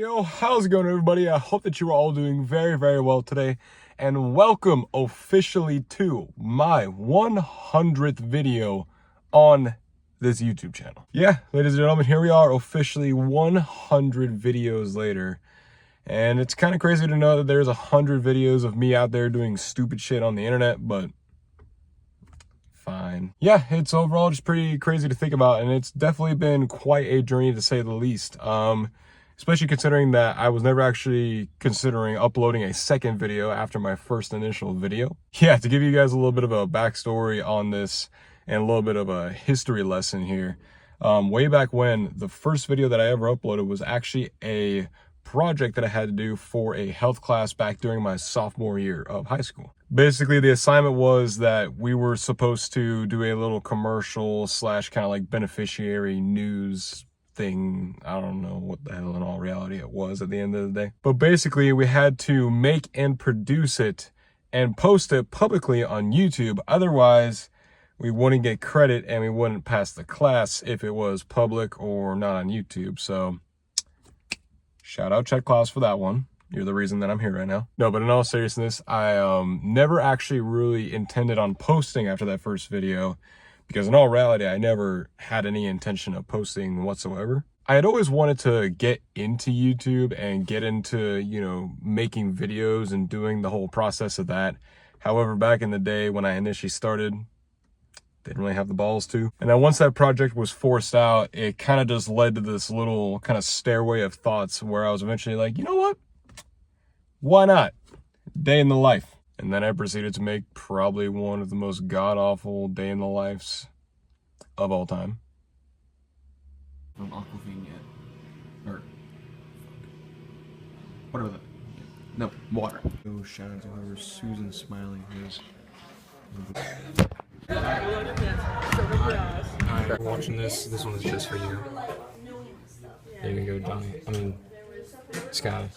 Yo, how's it going, everybody? I hope that you are all doing very, very well today, and welcome officially to my 100th video on this YouTube channel. Yeah, ladies and gentlemen, here we are, officially 100 videos later, and it's kind of crazy to know that there's 100 videos of me out there doing stupid shit on the internet, but fine. Yeah, it's overall just pretty crazy to think about, and it's definitely been quite a journey to say the least. Especially considering that I was never actually considering uploading a second video after my first initial video. Yeah, to give you guys a little bit of a backstory on this and a little bit of a history lesson here. Way back when, the first video that I ever uploaded was actually a project that I had to do for a health class back during my sophomore year of high school. Basically, the assignment was that we were supposed to do a little commercial slash kind of like beneficiary news thing. I don't know what the hell in all reality it was at the end of the day. But basically, we had to make and produce it and post it publicly on YouTube. Otherwise, we wouldn't get credit and we wouldn't pass the class if it was public or not on YouTube. So shout out Chet Klaus for that one. You're the reason that I'm here right now. No, but in all seriousness, I never actually really intended on posting after that first video, because in all reality, I never had any intention of posting whatsoever. I had always wanted to get into YouTube and get into, you know, making videos and doing the whole process of that. However, back in the day when I initially started, didn't really have the balls to. And then once that project was forced out, it kind of just led to this little kind of stairway of thoughts where I was eventually like, you know what? Why not? Day in the life. And then I proceeded to make probably one of the most god-awful day in the lives of all time. From Aquafina yet. Or whatever that. No, water. Oh, shout out to whoever Susan Smiley is. Alright, watching this one is just for you. There you go, Johnny. I mean, Sky.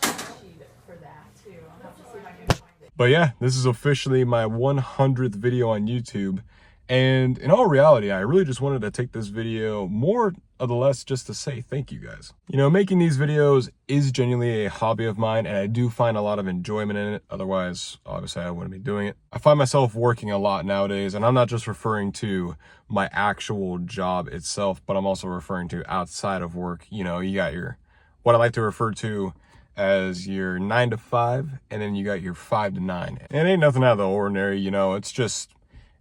But yeah, this is officially my 100th video on YouTube. And in all reality, I really just wanted to take this video more or less just to say thank you guys. You know, making these videos is genuinely a hobby of mine, and I do find a lot of enjoyment in it. Otherwise, obviously, I wouldn't be doing it. I find myself working a lot nowadays, and I'm not just referring to my actual job itself, but I'm also referring to outside of work. You know, you got your, what I like to refer to as your 9 to 5, and then you got your 5 to 9. And it ain't nothing out of the ordinary, you know, it's just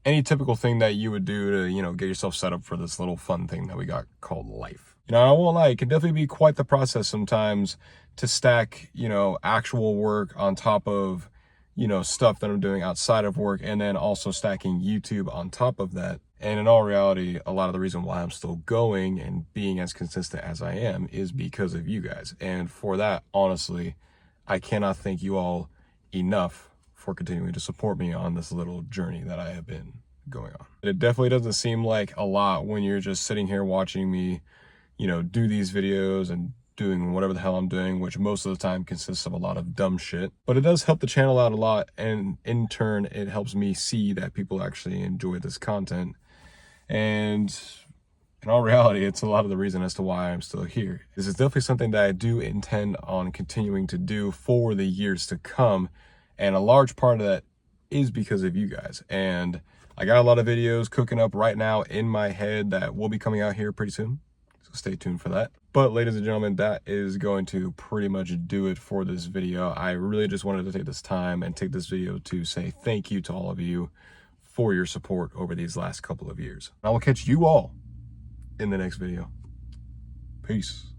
any typical thing that you would do to, you know, get yourself set up for this little fun thing that we got called life. You know, I won't lie, it can definitely be quite the process sometimes to stack, you know, actual work on top of, you know, stuff that I'm doing outside of work, and then also stacking YouTube on top of that. And in all reality, a lot of the reason why I'm still going and being as consistent as I am is because of you guys. And for that, honestly, I cannot thank you all enough for continuing to support me on this little journey that I have been going on. It definitely doesn't seem like a lot when you're just sitting here watching me, you know, do these videos and doing whatever the hell I'm doing, which most of the time consists of a lot of dumb shit. But it does help the channel out a lot, and in turn, it helps me see that people actually enjoy this content. And in all reality, it's a lot of the reason as to why I'm still here. This is definitely something that I do intend on continuing to do for the years to come. And a large part of that is because of you guys. And I got a lot of videos cooking up right now in my head that will be coming out here pretty soon. So stay tuned for that. But ladies and gentlemen, that is going to pretty much do it for this video. I really just wanted to take this time and take this video to say thank you to all of you for your support over these last couple of years. I will catch you all in the next video. Peace.